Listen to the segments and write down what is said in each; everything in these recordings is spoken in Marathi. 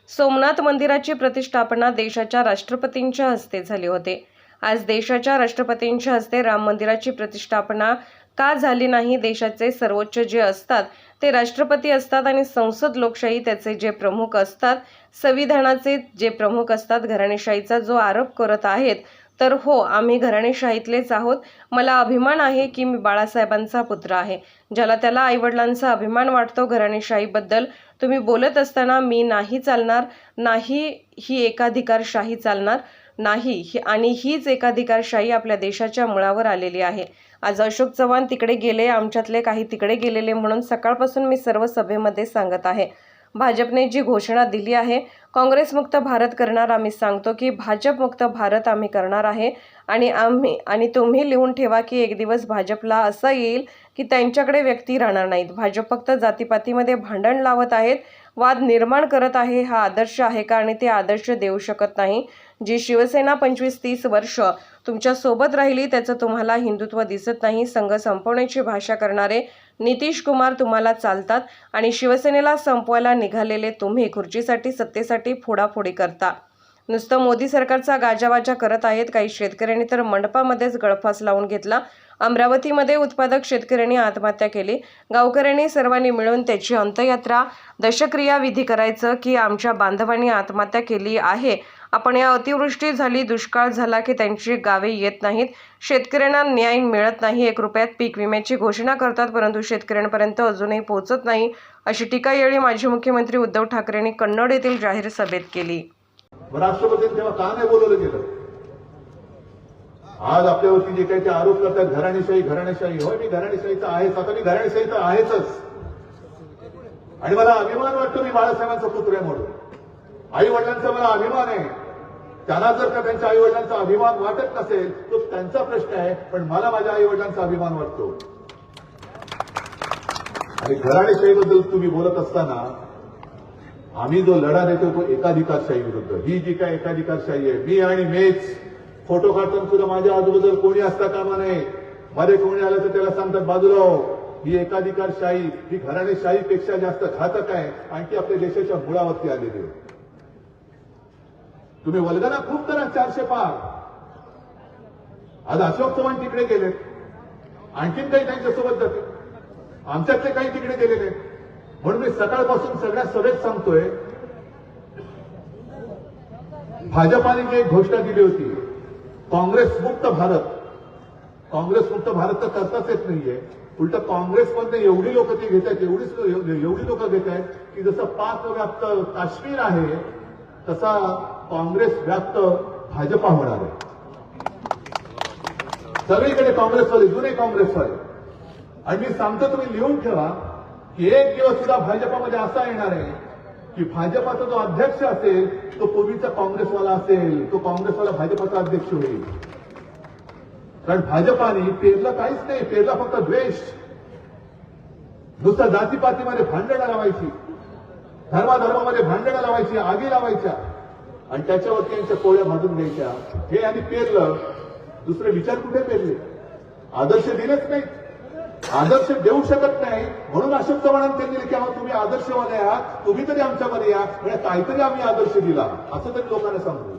सोमनाथ मंदिराची प्रतिष्ठापना देशाच्या राष्ट्रपतींच्या हस्ते झाली होती। आज देशाच्या राष्ट्रपतींच्या हस्ते राम मंदिराची प्रतिष्ठापना का झाली नाही? देशाचे सर्वोच्च जे असतात ते राष्ट्रपती असतात आणि संसद लोकशाही त्याचे जे प्रमुख असतात, संविधानाचे जे प्रमुख असतात। घराणेशाहीचा जो आरोप करत आहेत, तर हो, आम्ही घराणेशाहीतलेच आहोत। मला अभिमान आहे की मी बाळासाहेबांचा पुत्र आहे। ज्याला त्याला आईवडिलांचा अभिमान वाटतो घराणेशाहीबद्दल तुम्ही बोलत असताना मी नाही चालणार, नाही ही एकाधिकारशाही चालणार नाही आणि हीच एकाधिकारशाही आपल्या देशाच्या मुळावर आलेली आहे। आज अशोक चव्हाण तिकडे गेले, आमच्यातले काही तिकडे गेलेले म्हणून सकाळपासून मी सर्व सभेमध्ये सांगत आहे। भाजपने जी घोषणा दिली आहे, काँग्रेस मुक्त भारत करणार, आम्ही सांगतो की भाजप मुक्त भारत आम्ही करणार आहे आणि तुम्ही लिहून ठेवा की एक दिवस भाजपला असं येईल की त्यांच्याकडे व्यक्ती राहणार नाहीत। भाजप फक्त जातीपातीमध्ये भांडण लावत आहेत, वाद निर्माण करत आहे। हा आदर्श आहे का? आणि ते आदर्श देऊ शकत नाही। जी शिवसेना 25-30 वर्ष तुमच्या सोबत राहिली त्याचं तुम्हाला हिंदुत्व दिसत नाही। संघ संपवण्याची भाषा करणारे नितीश कुमार तुम्हाला चालतात आणि शिवसेनेला संपवायला निघालेले तुम्ही खुर्चीसाठी सत्तेसाठी फोडाफोडी करता। नुसतं मोदी सरकारचा गाजावाजा करत आहेत। काही शेतकऱ्यांनी तर मंडपामध्येच गळफास लावून घेतला। अमरावतीमध्ये उत्पादक शेतकऱ्यांनी आत्महत्या केली। गावकऱ्यांनी सर्वांनी मिळून त्याची अंत्ययात्रा दशक्रिया विधी करायचं की आमच्या बांधवांनी आत्महत्या केली आहे। आपण या अतिवृष्टी झाली, दुष्काळ झाला की त्यांची गावे येत नाहीत, शेतकऱ्यांना न्याय मिळत नाही। 1 रुपयात पीक विम्याची घोषणा करतात परंतु शेतकऱ्यांपर्यंत अजूनही पोहोचत नाही, अशी टीका यावेळी माजी मुख्यमंत्री उद्धव ठाकरेंनी कन्नड येथील जाहीर सभेत केली। राष्ट्रपती तेव्हा का नाही बोलवलं गेलं? आज आपल्यावरती जे काही ते आरोप करतात घराणेशाही घराणेशाही, होय मी घराणेशाहीचा आहेच, आता मी घराणेशाहीचा आहेच आणि मला अभिमान वाटतो मी बाळासाहेबांचा पुत्र आहे म्हणून। आई वडिलांचा मला अभिमान आहे। त्यांना जर का त्यांच्या आई वडिलांचा अभिमान वाटत नसेल तो त्यांचा प्रश्न आहे, पण मला माझ्या आई वडिलांचा अभिमान वाटतो। आणि घराणेशाहीबद्दल तुम्ही बोलत असताना आम्ही जो लढा देतो तो एकाधिकारशाही विरुद्ध। ही जी काय एकाधिकारशाही आहे, मी आणि मेच फोटो काढताना सुद्धा माझ्या आजूबाजूला कोणी असता कामा नये, मध्ये कोणी आलं तर त्याला सांगतात बाजूला हो। ही एकाधिकारशाही ही घराणेशाहीपेक्षा जास्त घातक आहे आणि ती आपल्या देशाच्या मुळावरती आलेली आहे। तुम्ही वल्गना खूप करा 400 पार। आज अशोक चव्हाण तिकडे गेले, आणखीन काही त्यांच्यासोबत जाते, आमच्यातले काही तिकडे गेलेले। म्हणून मी सकाळपासून सगळ्या सभेत सांगतोय, भाजपाने जी एक घोषणा दिली होती काँग्रेस मुक्त भारत, काँग्रेस मुक्त भारत तर करताच येत नाहीये, उलट काँग्रेसमध्ये एवढी लोक ती घेत आहेत, एवढी लोक घेत आहेत की जसं पाक व्याप्त काश्मीर आहे तसा काँग्रेस व्याप्त भाजपा होणार आहे। सगळीकडे काँग्रेसवाले, जुने काँग्रेसवाले। आणि मी सांगतो तुम्ही लिहून ठेवा की एक दिवस सुद्धा भाजपामध्ये असा येणार आहे की भाजपाचा जो अध्यक्ष असेल तो पूर्वीचा काँग्रेसवाला असेल, तो काँग्रेसवाला भाजपाचा अध्यक्ष होईल। कारण भाजपाने पेरलं काहीच नाही, पेरला फक्त द्वेष। नुसतं जातीपातीमध्ये भांडणं लावायची, धर्माधर्मामध्ये भांडणं लावायची, आगी लावायच्या आणि त्याच्यावरती यांच्या पोळ्या भाजून घ्यायच्या। हे आणि पेरलं, दुसरे विचार कुठे पेरले? आदर्श दिलेच नाही, आदर्श देऊ शकत नाही। म्हणून अशोक चव्हाणांनी त्यांनी लिहिले की तुम्ही आदर्शवाले आहात, तुम्ही तरी आमच्यामध्ये या, म्हणजे काहीतरी आम्ही आदर्श दिला असं तरी लोकांना सांगू।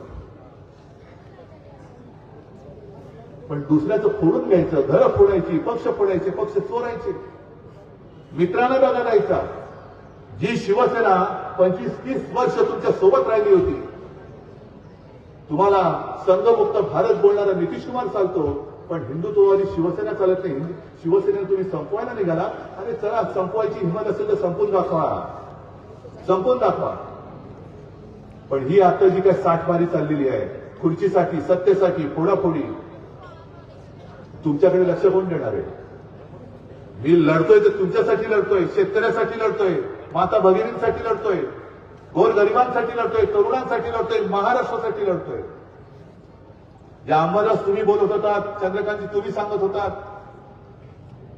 पण दुसऱ्याचं फोडून घ्यायचं, घरं फोडायची, पक्ष फोडायचे, पक्ष चोरायचे, मित्रांना बघा जायचा। जी शिवसेना 25-30 वर्ष तुमच्या सोबत राहिली होती, तुम्हाला संघमुक्त भारत बोलणारा नितीश कुमार चालतो, पण हिंदुत्ववादी शिवसेना चालत नाही। शिवसेनेला तुम्ही संपवायला निघाला, अरे चला संपवायची हिंमत असेल तर संपून दाखवा, संपून दाखवा। पण ही आता जी काय साठमारी चाललेली आहे खुर्चीसाठी, सत्तेसाठी, फोडाफोडी, तुमच्याकडे लक्ष कोण देणार आहे? मी लढतोय तर तुमच्यासाठी लढतोय, शेतकऱ्यासाठी लढतोय, माता भगिनींसाठी लढतोय, गोरगरिबांसाठी लढतोय, तरुणांसाठी लढतोय, महाराष्ट्रासाठी लढतोय। या अंबादास तुम्ही बोलत होतात, चंद्रकांतजी तुम्ही सांगत होतात,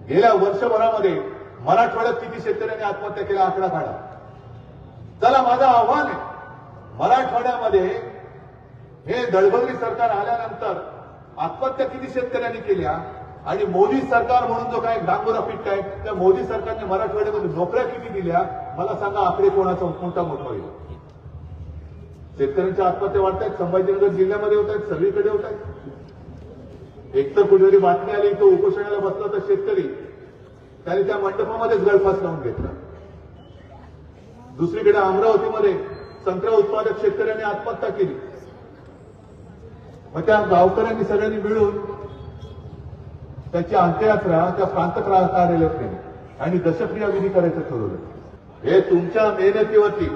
गेल्या वर्षभरामध्ये मराठवाड्यात किती शेतकऱ्यांनी आत्महत्या केल्या आकडा काढा। चला माझं आव्हान आहे, मराठवाड्यामध्ये हे दळबदरी सरकार आल्यानंतर आत्महत्या किती शेतकऱ्यांनी केल्या आणि मोदी सरकार म्हणून जो काय डांगोरा पिटताय त्या मोदी सरकारने मराठवाड्यामध्ये नोकऱ्या किती दिल्या? मला सांगा, आकडे कोणाचा मोठा होईल? शेतकऱ्यांच्या आत्महत्या वाढत आहेत, संभाजीनगर जिल्ह्यामध्ये होत आहेत, सगळीकडे होत आहेत. एकतर कुठेतरी बातमी आली तो उपोषणाला बसला तर शेतकरी त्याने त्या मंडपामध्येच गळफास लावून घेतला. दुसरीकडे अमरावतीमध्ये संत्रा उत्पादक शेतकऱ्यांनी आत्महत्या केली. मग त्या गावकऱ्यांनी सगळ्यांनी मिळून त्याची अंत्ययात्रा त्या प्रांत कार्यालयात केली आणि दशक्रिया विधी करायचं ठरवलं. हे तुमच्या मेहनतीवरती,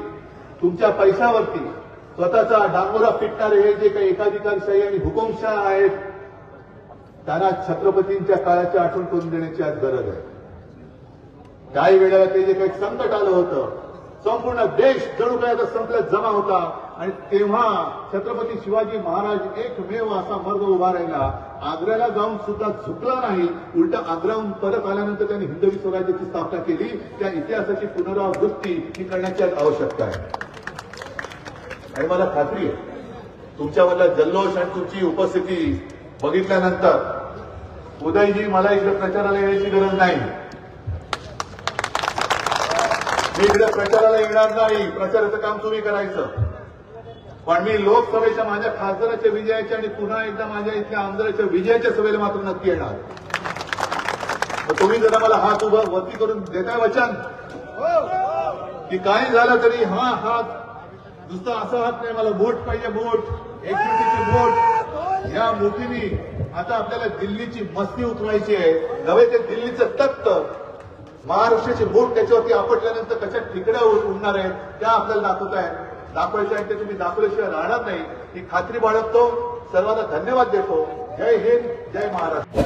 तुमच्या पैशावरती स्वतःचा डांगोरा पिटणारे हे जे काही एकाधिकारशाही आणि हुकुमशाह आहेत, त्यांना छत्रपतींच्या काळाची आठवण करून देण्याची आज गरज आहे. काही वेळेला ते जे काही संकट आलं होतं, संपूर्ण देश जणू काय आता संपल्यात जमा होता आणि तेव्हा छत्रपती शिवाजी महाराज एकमेव असा मर्द उभा राहिला. आग्र्याला जाऊन सुद्धा झुकला नाही, उलट आग्र्याहून परत आल्यानंतर त्यांनी हिंदवी स्वराज्याची स्थापना केली. त्या इतिहासाची पुनरावृत्ती ही करण्याची आज आवश्यकता आहे. आणि मला खात्री आहे तुमच्यामधला जल्लोष आणि तुमची उपस्थिती बघितल्यानंतर उदयजी मला इकडे प्रचाराला यायची गरज नाही. मी इकडे प्रचाराला येणार नाही, प्रचाराचं काम तुम्ही करायचं. पण मी लोकसभेच्या माझ्या खासदाराच्या विजयाच्या आणि पुन्हा एकदा माझ्या इथल्या आमदाराच्या विजयाच्या सभेला मात्र नक्की येणार. तर तुम्ही जरा मला हात उभा वरती करून देताय वचन की काही झालं तरी हा हात नुसता असा हात नाही, मला बोट पाहिजे, बोट, एकजुटीची बोट. या मुठीने आता आपल्याला दिल्लीची मस्ती उतरवायची आहे, नव्हे ते दिल्लीचं तख्त, महाराष्ट्राची बोट त्याच्यावरती आपटल्यानंतर कशा ठिकड्या उडणार आहेत त्या आपल्याला दाखवायच्या आहेत. ते तुम्ही दाखवल्याशिवाय राहणार नाही ही खात्री बाळगतो. सर्वांना धन्यवाद देतो. जय हिंद, जय महाराष्ट्र.